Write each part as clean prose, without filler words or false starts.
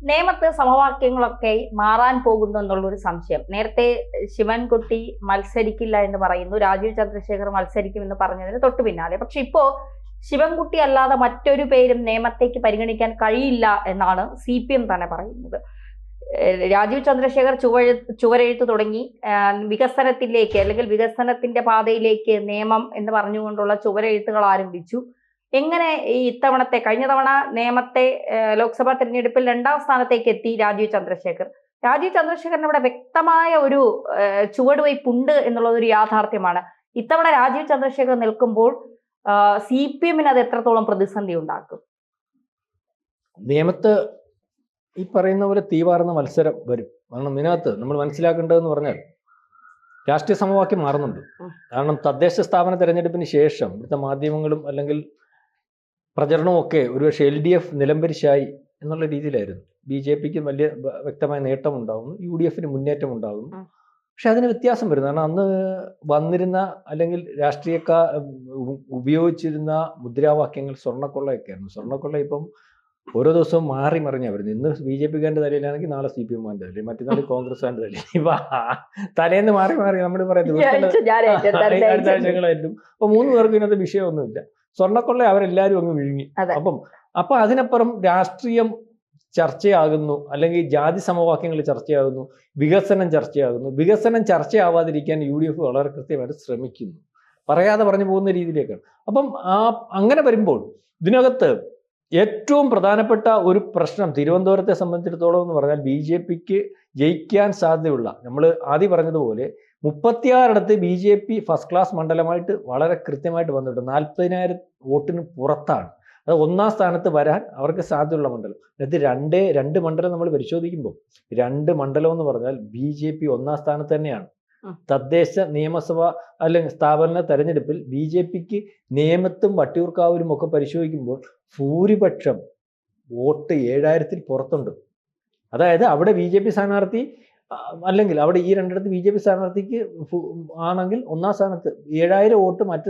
നിയമത്ത് സമവാക്യങ്ങളൊക്കെ മാറാൻ പോകുന്നു എന്നുള്ളൊരു സംശയം. നേരത്തെ ശിവൻകുട്ടി മത്സരിക്കില്ല എന്ന് പറയുന്നു, രാജീവ് ചന്ദ്രശേഖർ മത്സരിക്കുമെന്ന് പറഞ്ഞതിന് തൊട്ടു പിന്നാലെ. പക്ഷെ ഇപ്പോ ശിവൻകുട്ടി അല്ലാതെ മറ്റൊരു പേരും നിയമത്തേക്ക് പരിഗണിക്കാൻ കഴിയില്ല എന്നാണ് CPM തന്നെ പറയുന്നത്. രാജീവ് ചന്ദ്രശേഖർ ചുവരെഴുത്ത് തുടങ്ങി വികസനത്തിലേക്ക് അല്ലെങ്കിൽ വികസനത്തിന്റെ പാതയിലേക്ക് നിയമം എന്ന് പറഞ്ഞുകൊണ്ടുള്ള ചുവരെഴുത്തുകൾ ആരംഭിച്ചു. എങ്ങനെ ഈ ഇത്തവണത്തെ കഴിഞ്ഞ തവണ നിയമത്തെ ലോക്സഭാ തിരഞ്ഞെടുപ്പിൽ 2ാം സ്ഥാനത്തേക്ക് എത്തി രാജീവ് ചന്ദ്രശേഖർ. രാജീവ് ചന്ദ്രശേഖറിന് ഇവിടെ വ്യക്തമായ ഒരു ചുവടുവയ്പുണ്ട് എന്നുള്ളത് ഒരു യാഥാർത്ഥ്യമാണ്. ഇത്തവണ രാജീവ് ചന്ദ്രശേഖർ നിൽക്കുമ്പോൾ CPM-ന് അത് എത്രത്തോളം പ്രതിസന്ധി ഉണ്ടാക്കും? നിയമത്ത് ഈ പറയുന്ന പോലെ തീവാർന്ന മത്സരം വരും. കാരണം ഇതിനകത്ത് നമ്മൾ മനസ്സിലാക്കേണ്ടതെന്ന് പറഞ്ഞാൽ രാഷ്ട്രീയ സമവാക്യം മാറുന്നുണ്ട്. കാരണം തദ്ദേശ സ്ഥാപന തെരഞ്ഞെടുപ്പിന് ശേഷം ഇവിടുത്തെ മാധ്യമങ്ങളും അല്ലെങ്കിൽ പ്രചരണവും ഒക്കെ ഒരുപക്ഷെ LDF നിലംപരിശായി എന്നുള്ള രീതിയിലായിരുന്നു. BJPക്ക് വലിയ വ്യക്തമായ നേട്ടം ഉണ്ടാകുന്നു, UDF-ന് മുന്നേറ്റം ഉണ്ടാകുന്നു. പക്ഷെ അതിന് വ്യത്യാസം വരുന്നു. കാരണം അന്ന് വന്നിരുന്ന അല്ലെങ്കിൽ രാഷ്ട്രീയക്കാർ ഉപയോഗിച്ചിരുന്ന മുദ്രാവാക്യങ്ങൾ സ്വർണ്ണക്കൊള്ളയൊക്കെയായിരുന്നു. സ്വർണ്ണക്കൊള്ള ഇപ്പം ഓരോ ദിവസവും മാറി മറിഞ്ഞാൽ വരുന്നത്. ഇന്ന് BJP-കാരൻ്റെ തലയിലാണെങ്കിൽ നാളെ CPM-കാരൻ്റെ തലയിൽ, മറ്റന്നാൾ കോൺഗ്രസ്സുകാരൻ്റെ തലയിൽ. ഇപ്പൊ തലേന്ന് മാറി മാറി നമ്മൾ പറയുന്നത് ആഴ്ചകളായിട്ടും. അപ്പൊ 3 പേർക്കും ഇതിനകത്ത് വിഷയമൊന്നുമില്ല. സ്വർണ്ണക്കൊള്ള അവരെല്ലാവരും അങ്ങ് വിഴുങ്ങി. അപ്പൊ അതിനപ്പുറം രാഷ്ട്രീയം ചർച്ചയാകുന്നു, അല്ലെങ്കിൽ ജാതി സമവാക്യങ്ങൾ ചർച്ചയാകുന്നു, വികസനം ചർച്ചയാകുന്നു. വികസനം ചർച്ചയാവാതിരിക്കാൻ UDF വളരെ കൃത്യമായിട്ട് ശ്രമിക്കുന്നു, പറയാതെ പറഞ്ഞു പോകുന്ന രീതിയിലേക്കാണ്. അപ്പം അങ്ങനെ വരുമ്പോൾ ഇതിനകത്ത് ഏറ്റവും പ്രധാനപ്പെട്ട ഒരു പ്രശ്നം തിരുവനന്തപുരത്തെ സംബന്ധിച്ചിടത്തോളം എന്ന് പറഞ്ഞാൽ BJPക്ക് ജയിക്കാൻ സാധ്യതയുള്ള, നമ്മൾ ആദ്യം പറഞ്ഞതുപോലെ 36 BJP ഫസ്റ്റ് ക്ലാസ് മണ്ഡലമായിട്ട് വളരെ കൃത്യമായിട്ട് വന്നിട്ട് 40,000 വോട്ടിന് പുറത്താണ്. അത് 1ാം സ്ഥാനത്ത് വരാൻ അവർക്ക് സാധ്യതയുള്ള മണ്ഡലം. അത് രണ്ട് മണ്ഡലം നമ്മൾ പരിശോധിക്കുമ്പോൾ 2 മണ്ഡലം എന്ന് പറഞ്ഞാൽ BJP 1ാം സ്ഥാനത്ത് തന്നെയാണ്. തദ്ദേശ നിയമസഭ അല്ലെങ്കിൽ സ്ഥാപന തെരഞ്ഞെടുപ്പിൽ BJPക്ക് നേമത്തും വട്ടിയൂർക്കാവിലും ഒക്കെ പരിശോധിക്കുമ്പോൾ ഭൂരിപക്ഷം വോട്ട് 7,000-ൽ പുറത്തുണ്ട്. അതായത് അവിടെ BJP സ്ഥാനാർത്ഥി അല്ലെങ്കിൽ അവിടെ ഈ 2 BJP സ്ഥാനാർത്ഥിക്ക് ആണെങ്കിൽ 1ാം സ്ഥാനത്ത് 7,000 വോട്ട് മറ്റ്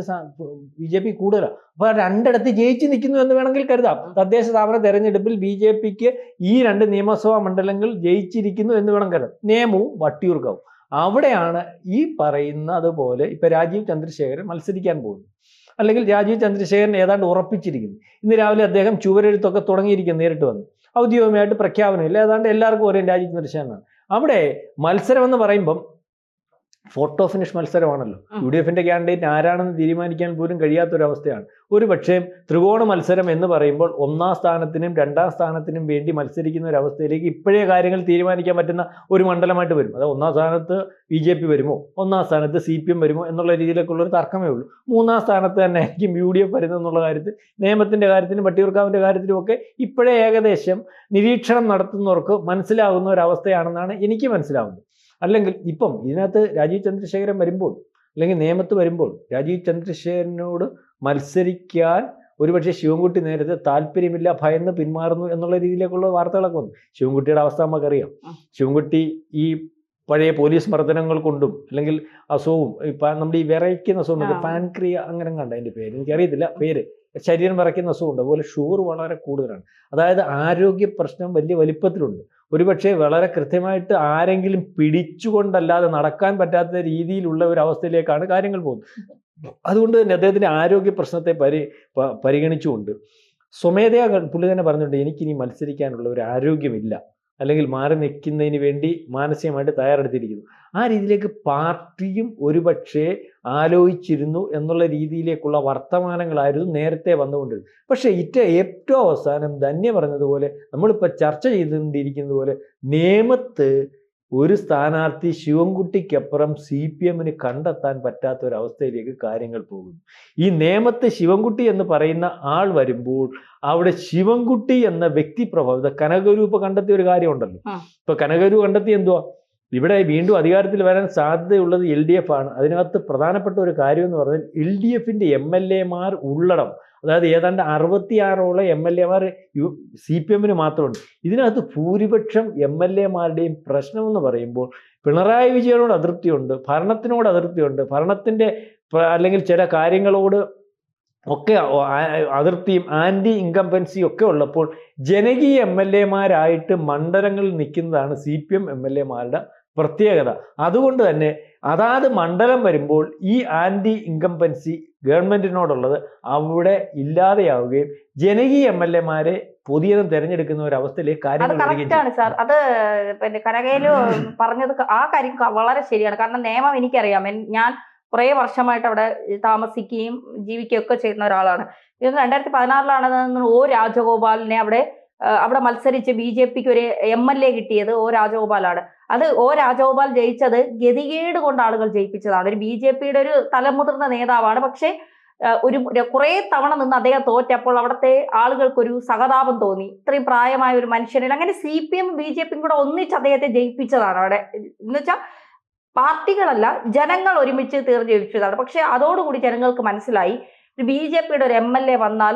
BJP കൂടുതലാണ്. അപ്പൊ 2 ജയിച്ച് നിൽക്കുന്നു എന്ന് വേണമെങ്കിൽ കരുതാം. തദ്ദേശ സ്ഥാപന തെരഞ്ഞെടുപ്പിൽ BJPക്ക് ഈ 2 നിയമസഭാ മണ്ഡലങ്ങൾ ജയിച്ചിരിക്കുന്നു എന്ന് വേണം കരുതാം, നേമവും വട്ടിയൂർക്കാവും. അവിടെയാണ് ഈ പറയുന്നത് പോലെ ഇപ്പൊ രാജീവ് ചന്ദ്രശേഖരൻ മത്സരിക്കാൻ പോകുന്നു, അല്ലെങ്കിൽ രാജീവ് ചന്ദ്രശേഖരൻ ഏതാണ്ട് ഉറപ്പിച്ചിരിക്കുന്നു. ഇന്ന് രാവിലെ അദ്ദേഹം ചുവരെഴുത്തൊക്കെ തുടങ്ങിയിരിക്കുന്നു, നേരിട്ട് വന്നു. ഔദ്യോഗികമായിട്ട് പ്രഖ്യാപനമില്ല, ഏതാണ്ട് എല്ലാവർക്കും ഒരേ രാജീവ് ചന്ദ്രശേഖരനാണ്. അവിടെ മത്സരം എന്ന് പറയുമ്പം ഫോട്ടോ ഫിനിഷ് മത്സരമാണല്ലോ. UDF-ന്റെ ക്യാൻഡിഡേറ്റ് ആരാണെന്ന് തീരുമാനിക്കാൻ പോലും കഴിയാത്തൊരവസ്ഥയാണ്. ഒരു പക്ഷേ ത്രികോണ മത്സരം എന്ന് പറയുമ്പോൾ 1ാം സ്ഥാനത്തിനും 2ാം സ്ഥാനത്തിനും വേണ്ടി മത്സരിക്കുന്ന ഒരു അവസ്ഥയിലേക്ക് ഇപ്പോഴേ കാര്യങ്ങൾ തീരുമാനിക്കാൻ പറ്റുന്ന ഒരു മണ്ഡലമായിട്ട് വരും. അത് 1ാം സ്ഥാനത്ത് BJP വരുമോ, 1ാം സ്ഥാനത്ത് CPM വരുമോ എന്നുള്ള രീതിയിലേക്കുള്ളൊരു തർക്കമേ ഉള്ളൂ. 3ാം സ്ഥാനത്ത് തന്നെ ആയിരിക്കും UDF വരുന്നത് എന്നുള്ള കാര്യത്തിൽ, നിയമത്തിന്റെ കാര്യത്തിലും വട്ടിയൂർക്കാവിന്റെ കാര്യത്തിലും ഒക്കെ ഇപ്പോഴേ ഏകദേശം നിരീക്ഷണം നടത്തുന്നവർക്ക് മനസ്സിലാകുന്ന ഒരവസ്ഥയാണെന്നാണ് എനിക്ക് മനസ്സിലാവുന്നത്. അല്ലെങ്കിൽ ഇപ്പം ഇതിനകത്ത് രാജീവ് ചന്ദ്രശേഖരൻ വരുമ്പോൾ അല്ലെങ്കിൽ നിയമത്ത് വരുമ്പോൾ രാജീവ് ചന്ദ്രശേഖരനോട് മത്സരിക്കാൻ ഒരുപക്ഷെ ശിവൻകുട്ടി നേരത്തെ താല്പര്യമില്ല, ഭയന്ന് പിന്മാറുന്നു എന്നുള്ള രീതിയിലേക്കുള്ള വാർത്തകളൊക്കെ വന്നു. ശിവൻകുട്ടിയുടെ അവസ്ഥ നമുക്കറിയാം. ശിവൻകുട്ടി ഈ പഴയ പോലീസ് മർദ്ദനങ്ങൾ കൊണ്ടും അല്ലെങ്കിൽ അസുഖവും നമ്മുടെ ഈ വിറയ്ക്കുന്ന അസുഖം, പാൻക്രിയ അങ്ങനെ കണ്ട അതിൻ്റെ പേര് എനിക്കറിയത്തില്ല, പേര് ശരീരം വിറയ്ക്കുന്ന അസുഖമുണ്ട്. അതുപോലെ ഷുഗർ വളരെ കൂടുതലാണ്. അതായത് ആരോഗ്യ പ്രശ്നം വലിയ വലിപ്പത്തിലുണ്ട്. ഒരുപക്ഷെ വളരെ കൃത്യമായിട്ട് ആരെങ്കിലും പിടിച്ചുകൊണ്ടല്ലാതെ നടക്കാൻ പറ്റാത്ത രീതിയിലുള്ള ഒരു അവസ്ഥയിലേക്കാണ് കാര്യങ്ങൾ പോകുന്നത്. അതുകൊണ്ട് തന്നെ അദ്ദേഹത്തിൻ്റെ ആരോഗ്യ പ്രശ്നത്തെ പരിഗണിച്ചുകൊണ്ട് സ്വമേധയാ പുള്ളി തന്നെ പറഞ്ഞിട്ടുണ്ട്, എനിക്കിനി മത്സരിക്കാനുള്ള ഒരു ആരോഗ്യമില്ല, അല്ലെങ്കിൽ മാറി നിൽക്കുന്നതിന് വേണ്ടി മാനസികമായിട്ട് തയ്യാറെടുത്തിരിക്കുന്നു. ആ രീതിയിലേക്ക് പാർട്ടിയും ഒരുപക്ഷെ ആലോചിച്ചിരുന്നു എന്നുള്ള രീതിയിലേക്കുള്ള വർത്തമാനങ്ങളായിരുന്നു നേരത്തെ വന്നുകൊണ്ടിരുന്നത്. പക്ഷേ ഏറ്റവും അവസാനം ധന്യ പറഞ്ഞതുപോലെ നമ്മളിപ്പോൾ ചർച്ച ചെയ്തുകൊണ്ടിരിക്കുന്നത് പോലെ നേമത്ത് ഒരു സ്ഥാനാർത്ഥി ശിവൻകുട്ടിക്കപ്പുറം CPM-ന് കണ്ടെത്താൻ പറ്റാത്ത ഒരവസ്ഥയിലേക്ക് കാര്യങ്ങൾ പോകുന്നു. ഈ നേമത്ത് ശിവൻകുട്ടി എന്ന് പറയുന്ന ആൾ വരുമ്പോൾ അവിടെ ശിവൻകുട്ടി എന്ന വ്യക്തിപ്രഭാവം, കനകരൂപ കണ്ടെത്തിയ ഒരു കാര്യമുണ്ടല്ലോ. ഇപ്പൊ കനകരൂപ കണ്ടെത്തി എന്തുവാ, ഇവിടെ വീണ്ടും അധികാരത്തിൽ വരാൻ സാധ്യതയുള്ളത് LDF ആണ്. അതിനകത്ത് പ്രധാനപ്പെട്ട ഒരു കാര്യം എന്ന് പറഞ്ഞാൽ LDF-ന്റെ MLA-മാർ ഉള്ളടം, അതായത് ഏതാണ്ട് 66ഓളം MLA-മാർ CPM-ന് മാത്രമുണ്ട്. ഇതിനകത്ത് ഭൂരിപക്ഷം MLA-മാരുടെയും പ്രശ്നമെന്ന് പറയുമ്പോൾ പിണറായി വിജയനോട് അതൃപ്തിയുണ്ട്, ഭരണത്തിനോട് അതൃപ്തിയുണ്ട്, ഭരണത്തിൻ്റെ അല്ലെങ്കിൽ ചില കാര്യങ്ങളോട് ഒക്കെ അതിർത്തിയും ആന്റി ഇൻകംബൻസിയും ഒക്കെ ഉള്ളപ്പോൾ ജനകീയ MLA-മാരായിട്ട് മണ്ഡലങ്ങളിൽ നിൽക്കുന്നതാണ് CPM MLA-മാരുടെ പ്രത്യേകത. അതുകൊണ്ട് തന്നെ അതാത് മണ്ഡലം വരുമ്പോൾ ഈ ആന്റി ഇൻകംബൻസി ഗവൺമെന്റിനോടുള്ളത് അവിടെ ഇല്ലാതെയാവുകയും ജനകീയ MLA-മാരെ പുതിയതും തെരഞ്ഞെടുക്കുന്ന ഒരു അവസ്ഥയിലേക്ക് കാര്യങ്ങൾ കറക്റ്റാണ് സാർ. അത് പിന്നെ കനകയില് പറഞ്ഞത് ആ കാര്യം വളരെ ശരിയാണ്. കാരണം നിയമം എനിക്കറിയാം. ഞാൻ കുറേ വർഷമായിട്ട് അവിടെ താമസിക്കുകയും ജീവിക്കുകയും ഒക്കെ ചെയ്യുന്ന ഒരാളാണ്. ഇത് 2016 O രാജഗോപാലിനെ അവിടെ മത്സരിച്ച് BJPക്ക് ഒരു MLA കിട്ടിയത് O രാജഗോപാലാണ്. അത് O രാജഗോപാൽ ജയിച്ചത് ഗതികേട് കൊണ്ട് ആളുകൾ ജയിപ്പിച്ചതാണ്. ഒരു BJPയുടെ ഒരു തലമുതിർന്ന നേതാവാണ്. പക്ഷെ കുറെ തവണ നിന്ന് അദ്ദേഹം തോറ്റപ്പോൾ അവിടുത്തെ ആളുകൾക്കൊരു സഹതാപം തോന്നി. ഇത്രയും പ്രായമായ ഒരു മനുഷ്യനിൽ അങ്ങനെ CPM BJPയും കൂടെ ഒന്നിച്ച് അദ്ദേഹത്തെ ജയിപ്പിച്ചതാണ് അവിടെ. എന്നുവെച്ചാൽ പാർട്ടികളല്ല, ജനങ്ങൾ ഒരുമിച്ച് ജയിപ്പിച്ചതാണ്. പക്ഷെ അതോടുകൂടി ജനങ്ങൾക്ക് മനസ്സിലായി BJPയുടെ ഒരു MLA വന്നാൽ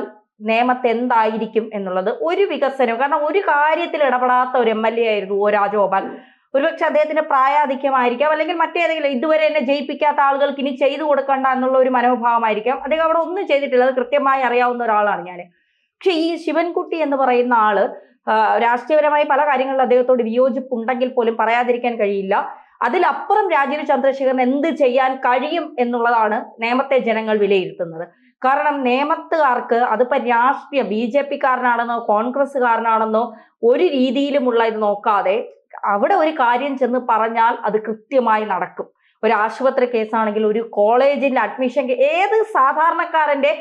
നിയമത്തെ എന്തായിരിക്കും എന്നുള്ളത്. ഒരു വികസനം, കാരണം ഒരു കാര്യത്തിൽ ഇടപെടാത്ത ഒരു MLA ആയിരുന്നു O രാജഗോപാൽ. ഒരുപക്ഷെ അദ്ദേഹത്തിന്റെ പ്രായാധിക്യമായിരിക്കാം, അല്ലെങ്കിൽ മറ്റേതെങ്കിലും ഇതുവരെ എന്നെ ജയിപ്പിക്കാത്ത ആളുകൾക്ക് ഇനി ചെയ്തു കൊടുക്കണ്ട എന്നുള്ള ഒരു മനോഭാവമായിരിക്കാം. അദ്ദേഹം അവിടെ ഒന്നും ചെയ്തിട്ടില്ല, അത് കൃത്യമായി അറിയാവുന്ന ഒരാളാണ് ഞാൻ. പക്ഷെ ഈ ശിവൻകുട്ടി എന്ന് പറയുന്ന ആള് രാഷ്ട്രീയപരമായി പല കാര്യങ്ങളിൽ അദ്ദേഹത്തോട് വിയോജിപ്പുണ്ടെങ്കിൽ പോലും പറയാതിരിക്കാൻ കഴിയില്ല. അതിലപ്പുറം രാജീവ് ചന്ദ്രശേഖരൻ എന്ത് ചെയ്യാൻ കഴിയും എന്നുള്ളതാണ് നിയമത്തെ ജനങ്ങൾ വിലയിരുത്തുന്നത്. കാരണം നിയമത്തുകാർക്ക് അതിപ്പോ രാഷ്ട്രീയ BJPക്കാരനാണെന്നോ കോൺഗ്രസ്സുകാരനാണെന്നോ ഒരു രീതിയിലുമുള്ള ഇത് നോക്കാതെ അവിടെ ഒരു കാര്യം ചെന്ന് പറഞ്ഞാൽ അത് കൃത്യമായി നടക്കും. ഒരു ആശുപത്രി കേസാണെങ്കിൽ, ഒരു കോളേജിന്റെ അഡ്മിഷൻ, ഏത് സാധാരണക്കാരന്റെ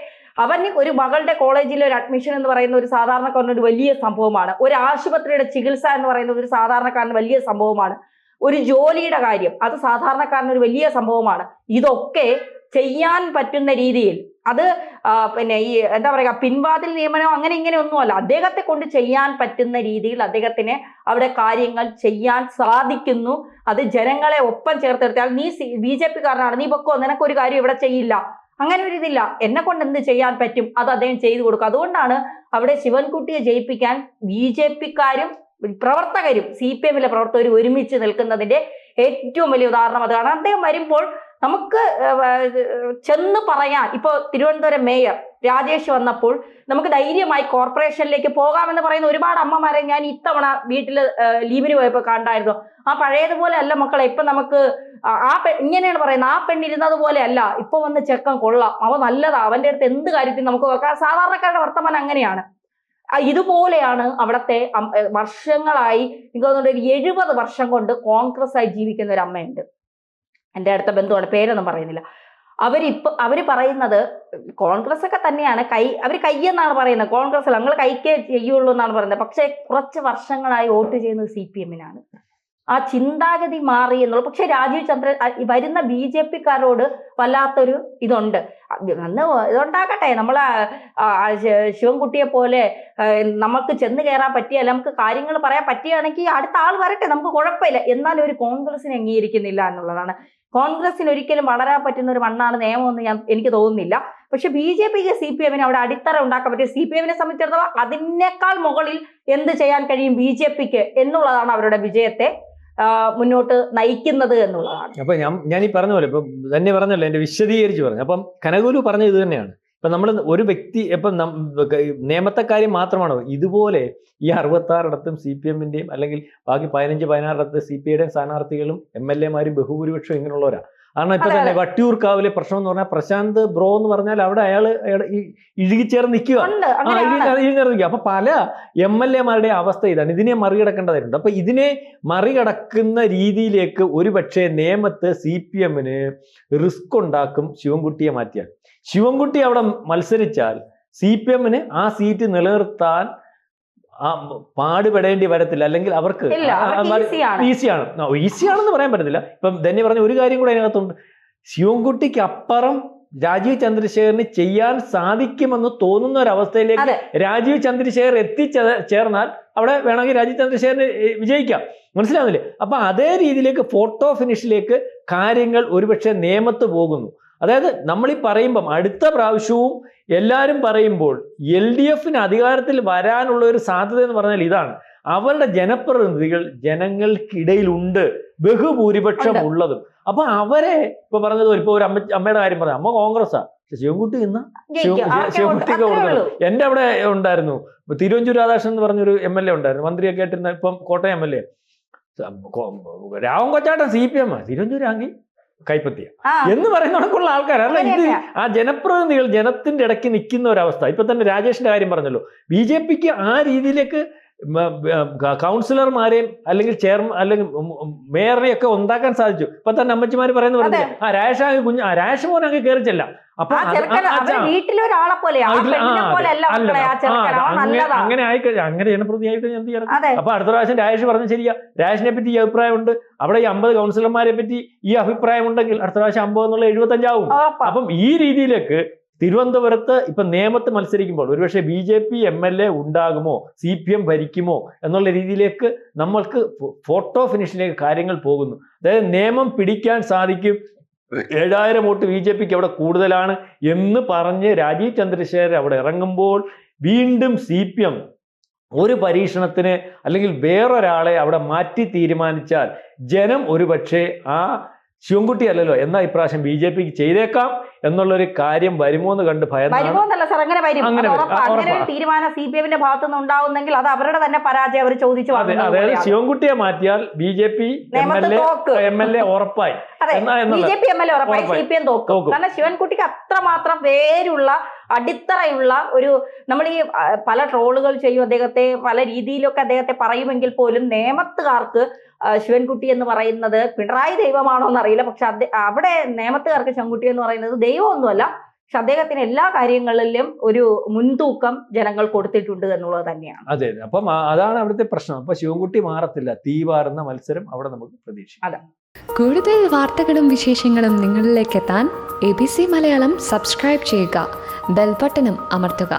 അവന് ഒരു മകളുടെ കോളേജിലെ ഒരു അഡ്മിഷൻ എന്ന് പറയുന്ന ഒരു സാധാരണക്കാരന് ഒരു വലിയ സംഭവമാണ്. ഒരു ആശുപത്രിയുടെ ചികിത്സ എന്ന് പറയുന്ന ഒരു സാധാരണക്കാരന് വലിയ സംഭവമാണ്. ഒരു ജോലിയുടെ കാര്യം അത് സാധാരണക്കാരന് ഒരു വലിയ സംഭവമാണ്. ഇതൊക്കെ ചെയ്യാൻ പറ്റുന്ന രീതിയിൽ അത് പിന്നെ ഈ എന്താ പറയുക, പിൻവാതിൽ നിയമനം അങ്ങനെ ഇങ്ങനെ ഒന്നുമല്ല, അദ്ദേഹത്തെ കൊണ്ട് ചെയ്യാൻ പറ്റുന്ന രീതിയിൽ അദ്ദേഹത്തിന് അവിടെ കാര്യങ്ങൾ ചെയ്യാൻ സാധിക്കുന്നു. അത് ജനങ്ങളെ ഒപ്പം ചേർത്തെടുത്താൽ നീ BJPക്കാരനാണ്, നീ പൊക്കോ, നിനക്കൊരു കാര്യം ഇവിടെ ചെയ്യില്ല, അങ്ങനെ ഒരു ഇതില്ല, എന്നെ കൊണ്ട് എന്ത് ചെയ്യാൻ പറ്റും അത് അദ്ദേഹം ചെയ്തു കൊടുക്കും. അതുകൊണ്ടാണ് അവിടെ ശിവൻകുട്ടിയെ ജയിപ്പിക്കാൻ BJPക്കാരും പ്രവർത്തകരും CPMലെ പ്രവർത്തകരും ഒരുമിച്ച് നിൽക്കുന്നതിന്റെ ഏറ്റവും വലിയ ഉദാഹരണം അതാണ്. അദ്ദേഹം വരുമ്പോൾ നമുക്ക് ചെന്ന് പറയാൻ, ഇപ്പൊ തിരുവനന്തപുരം മേയർ രാജേഷ് വന്നപ്പോൾ നമുക്ക് ധൈര്യമായി കോർപ്പറേഷനിലേക്ക് പോകാമെന്ന് പറയുന്ന ഒരുപാട് അമ്മമാരെ ഞാൻ ഇത്തവണ വീട്ടിൽ ലീവിന് പോയപ്പോൾ കണ്ടായിരുന്നു. ആ പഴയതുപോലെ അല്ല മക്കളെ, ഇപ്പൊ നമുക്ക് ഇങ്ങനെയാണ് പറയുന്നത്, ആ പെണ്ണിരുന്നത് പോലെ അല്ല, ഇപ്പൊ വന്ന് ചെക്കൻ കൊള്ളാം, അവ നല്ലതാ, അവന്റെ അടുത്ത് എന്ത് കാര്യത്തിൽ നമുക്ക് സാധാരണക്കാരുടെ വർത്തമാനം അങ്ങനെയാണ്. ഇതുപോലെയാണ് അവിടുത്തെ വർഷങ്ങളായി, എനിക്ക് തോന്നുന്നുണ്ട് ഒരു 70 വർഷം കൊണ്ട് കോൺഗ്രസ് ആയി ജീവിക്കുന്ന ഒരു അമ്മയുണ്ട്. എൻ്റെ അടുത്ത ബന്ധുവാണ്, പേരൊന്നും പറയുന്നില്ല. അവര് പറയുന്നത് കോൺഗ്രസ് ഒക്കെ തന്നെയാണ്, അവര് കയ്യെന്നാണ് പറയുന്നത്, കോൺഗ്രസ് ഞങ്ങൾ കൈക്കേ ചെയ്യുള്ളൂ എന്നാണ് പറയുന്നത്. പക്ഷെ കുറച്ച് വർഷങ്ങളായി വോട്ട് ചെയ്യുന്നത് CPMനാണ്. ആ ചിന്താഗതി മാറി എന്നുള്ളത്. പക്ഷെ വരുന്ന BJPക്കാരോട് വല്ലാത്തൊരു ഇതുണ്ട്. അന്ന് ഇതുണ്ടാകട്ടെ, നമ്മളെ ശിവൻകുട്ടിയെ പോലെ നമുക്ക് ചെന്ന് കയറാൻ പറ്റിയല്ല, നമുക്ക് കാര്യങ്ങൾ പറയാൻ പറ്റുകയാണെങ്കിൽ അടുത്ത ആൾ വരട്ടെ, നമുക്ക് കുഴപ്പമില്ല. എന്നാൽ ഒരു കോൺഗ്രസിനെ അംഗീകരിക്കുന്നില്ല എന്നുള്ളതാണ്. കോൺഗ്രസിന് ഒരിക്കലും വളരാൻ പറ്റുന്ന ഒരു മണ്ണാണ് നിയമമൊന്നും എനിക്ക് തോന്നുന്നില്ല. പക്ഷെ BJPക്ക് CPMന് അവിടെ അടിത്തറ ഉണ്ടാക്കാൻ പറ്റും. CPMനെ സംബന്ധിച്ചിടത്തോളം അതിനേക്കാൾ മുകളിൽ എന്ത് ചെയ്യാൻ കഴിയും BJPക്ക് എന്നുള്ളതാണ് അവരുടെ വിജയത്തെ മുന്നോട്ട് നയിക്കുന്നത് എന്നുള്ളതാണ്. അപ്പൊ ഞാൻ ഈ പറഞ്ഞ പോലെ ഇപ്പൊ തന്നെ പറഞ്ഞല്ലോ, എന്റെ വിശദീകരിച്ച് പറഞ്ഞു. അപ്പം കനകലു പറഞ്ഞത് ഇത് തന്നെയാണ്. ഇപ്പൊ നമ്മൾ ഒരു വ്യക്തി ഇപ്പം നിയമത്തെ കാര്യം മാത്രമാണോ, ഇതുപോലെ ഈ 66 CPMന്റെയും അല്ലെങ്കിൽ ബാക്കി 15-16 CPIയുടെയും സ്ഥാനാർത്ഥികളും MLA-മാരും ബഹുഭൂരിപക്ഷം ഇങ്ങനെയുള്ളവരാ. കാരണം ഇപ്പൊ തന്നെ വട്ടിയൂർക്കാവിലെ പ്രശ്നം എന്ന് പറഞ്ഞാൽ പ്രശാന്ത് ബ്രോ എന്ന് പറഞ്ഞാൽ അവിടെ അയാള് ഇഴുകിച്ചേർന്ന് നിൽക്കുക, ഇഴുകിച്ചേർന്ന്. അപ്പൊ പല MLA-മാരുടെ അവസ്ഥ ഇതാണ്. ഇതിനെ മറികടക്കേണ്ടതായിട്ടുണ്ട്. അപ്പൊ ഇതിനെ മറികടക്കുന്ന രീതിയിലേക്ക് ഒരുപക്ഷെ നിയമത്ത് CPMന് റിസ്ക് ഉണ്ടാക്കും ശിവൻകുട്ടിയെ മാറ്റിയാൽ. ശിവൻകുട്ടി അവിടെ മത്സരിച്ചാൽ CPMന് ആ സീറ്റ് നിലനിർത്താൻ പാടുപെടേണ്ടി വരത്തില്ല. അല്ലെങ്കിൽ അവർക്ക് ഈസിയാണെന്ന് പറയാൻ പറ്റത്തില്ല. ഇപ്പം തന്നെ പറഞ്ഞ ഒരു കാര്യം കൂടെ അതിനകത്തുണ്ട്. ശിവൻകുട്ടിക്ക് അപ്പുറം രാജീവ് ചന്ദ്രശേഖരന് ചെയ്യാൻ സാധിക്കുമെന്ന് തോന്നുന്ന ഒരവസ്ഥയിലേക്ക് രാജീവ് ചന്ദ്രശേഖർ എത്തിച്ചേർന്നാൽ അവിടെ വേണമെങ്കിൽ രാജീവ് ചന്ദ്രശേഖരന് വിജയിക്കാം. മനസ്സിലാവുന്നില്ലേ? അപ്പൊ അതേ രീതിയിലേക്ക് ഫോട്ടോ ഫിനിഷിലേക്ക് കാര്യങ്ങൾ ഒരുപക്ഷെ നിയമത്ത് പോകുന്നു. അതായത് നമ്മൾ ഈ പറയുമ്പം അടുത്ത പ്രാവശ്യവും എല്ലാവരും പറയുമ്പോൾ LDFന് അധികാരത്തിൽ വരാനുള്ള ഒരു സാധ്യത എന്ന് പറഞ്ഞാൽ ഇതാണ്. അവരുടെ ജനപ്രതിനിധികൾ ജനങ്ങൾക്കിടയിലുണ്ട് ബഹുഭൂരിപക്ഷം ഉള്ളതും. അപ്പൊ അവരെ ഇപ്പൊ പറഞ്ഞത് ഇപ്പൊ ഒരു അമ്മയുടെ കാര്യം പറഞ്ഞു, അമ്മ കോൺഗ്രസ്സാ, പക്ഷെ ശിവൻകുട്ടി ഇന്ന് ശിവൻകുട്ടിക്ക് കൊടുത്തത്. എന്റെ അവിടെ ഉണ്ടായിരുന്നു തിരുവഞ്ചൂർ രാധാകൃഷ്ണൻ എന്ന് പറഞ്ഞൊരു MLA ഉണ്ടായിരുന്നു, മന്ത്രിയൊക്കെ ആയിട്ടിരുന്ന, ഇപ്പം കോട്ടയം MLA. രാവൻ കൊച്ചാട്ടൻ CPM, തിരുവഞ്ചൂരാങ്കി കൈപ്പത്തിയ എന്ന് പറയുന്ന കണക്കുള്ള ആൾക്കാരല്ല. ഇത് ആ ജനപ്രതിനിധികൾ ജനത്തിന്റെ ഇടയ്ക്ക് നിൽക്കുന്ന ഒരവസ്ഥ. ഇപ്പൊ തന്നെ രാജേഷിന്റെ കാര്യം പറഞ്ഞല്ലോ, BJPക്ക് ആ രീതിയിലേക്ക് കൗൺസിലർമാരെയും അല്ലെങ്കിൽ ചെയർമാൻ അല്ലെങ്കിൽ മേയറിനെയൊക്കെ ഉണ്ടാക്കാൻ സാധിച്ചു. ഇപ്പൊ തന്നെ അമ്മച്ചിമാര് പറയുന്ന പറഞ്ഞില്ല, രാജമോനൊക്കെ കയറിച്ചല്ല. അപ്പൊ വീട്ടിലൊരാളെ പോലെ അങ്ങനെ ആയിക്കഴിഞ്ഞാൽ അങ്ങനെ ജനപ്രതി ആയിക്കഴിഞ്ഞാൽ എന്ത് ചെയ്യണം? അപ്പൊ അടുത്ത പ്രാവശ്യം രാജേഷ് പറഞ്ഞ ശരിയാ, രാജേഷിനെ പറ്റി ഈ അഭിപ്രായമുണ്ട്, അവിടെ ഈ 50 കൗൺസിലർമാരെ പറ്റി ഈ അഭിപ്രായം ഉണ്ടെങ്കിൽ അടുത്ത പ്രാവശ്യം 50 എന്നുള്ള 75 ആവും. അപ്പം ഈ രീതിയിലേക്ക് തിരുവനന്തപുരത്ത് ഇപ്പൊ നേമത്ത് മത്സരിക്കുമ്പോൾ ഒരുപക്ഷെ BJP MLA ഉണ്ടാകുമോ, CPM ഭരിക്കുമോ എന്നുള്ള രീതിയിലേക്ക് നമ്മൾക്ക് ഫോട്ടോ ഫിനിഷിലേക്ക് കാര്യങ്ങൾ പോകുന്നു. അതായത് നേമം പിടിക്കാൻ സാധിക്കും, 7000 വോട്ട് BJPക്ക് അവിടെ കൂടുതലാണ് എന്ന് പറഞ്ഞ് രാജീവ് ചന്ദ്രശേഖർ അവിടെ ഇറങ്ങുമ്പോൾ വീണ്ടും CPM ഒരു പരീക്ഷണത്തിന് അല്ലെങ്കിൽ വേറൊരാളെ അവിടെ മാറ്റി തീരുമാനിച്ചാൽ ജനം ഒരുപക്ഷെ ആ ശിവൻകുട്ടി അല്ലല്ലോ എന്നാ ഇപ്രാവശ്യം BJPക്ക് ചെയ്തേക്കാം എന്നുള്ളൊരു കാര്യം വരുമോ എന്ന് കണ്ട് തീരുമാനം CPMന്റെ ഭാഗത്തുനിന്ന് ഉണ്ടാവുന്നെങ്കിൽ അത് അവരുടെ തന്നെ പരാജയം അവർ ചോദിച്ചു. അതായത് ശിവൻകുട്ടിയെ മാറ്റിയാൽ BJP MLA ഉറപ്പായി, BJP MLA ഉറപ്പായി, CPM തോക്കും. കാരണം ശിവൻകുട്ടിക്ക് അത്രമാത്രം പേരുള്ള അടിത്തറയുള്ള ഒരു, നമ്മൾ ഈ പല ട്രോളുകൾ ചെയ്യും അദ്ദേഹത്തെ, പല രീതിയിലൊക്കെ അദ്ദേഹത്തെ പറയുമെങ്കിൽ പോലും നേമത്തുകാർക്ക് ശിവൻകുട്ടി എന്ന് പറയുന്നത് പിണറായി ദൈവമാണോ എന്നറിയില്ല, പക്ഷെ അവിടെ നേമത്തുകാർക്ക് ശിവൻകുട്ടി എന്ന് പറയുന്നത് ദൈവമൊന്നുമല്ല, പക്ഷെ അദ്ദേഹത്തിന് എല്ലാ കാര്യങ്ങളിലും ഒരു മുൻതൂക്കം ജനങ്ങൾ കൊടുത്തിട്ടുണ്ട് എന്നുള്ളത് തന്നെയാണ്. അതെ, അപ്പം അതാണ് അവിടുത്തെ പ്രശ്നം. അപ്പൊ ശിവൻകുട്ടി മാറത്തില്ല, തീവാറുന്ന മത്സരം അവിടെ നമുക്ക് പ്രതീക്ഷിക്കാം. അതെ, കൂടുതൽ വാർത്തകളും വിശേഷങ്ങളും നിങ്ങളിലേക്ക് എത്താൻ ABC മലയാളം സബ്സ്ക്രൈബ് ചെയ്യുക, ബെൽ ബട്ടണും അമർത്തുക.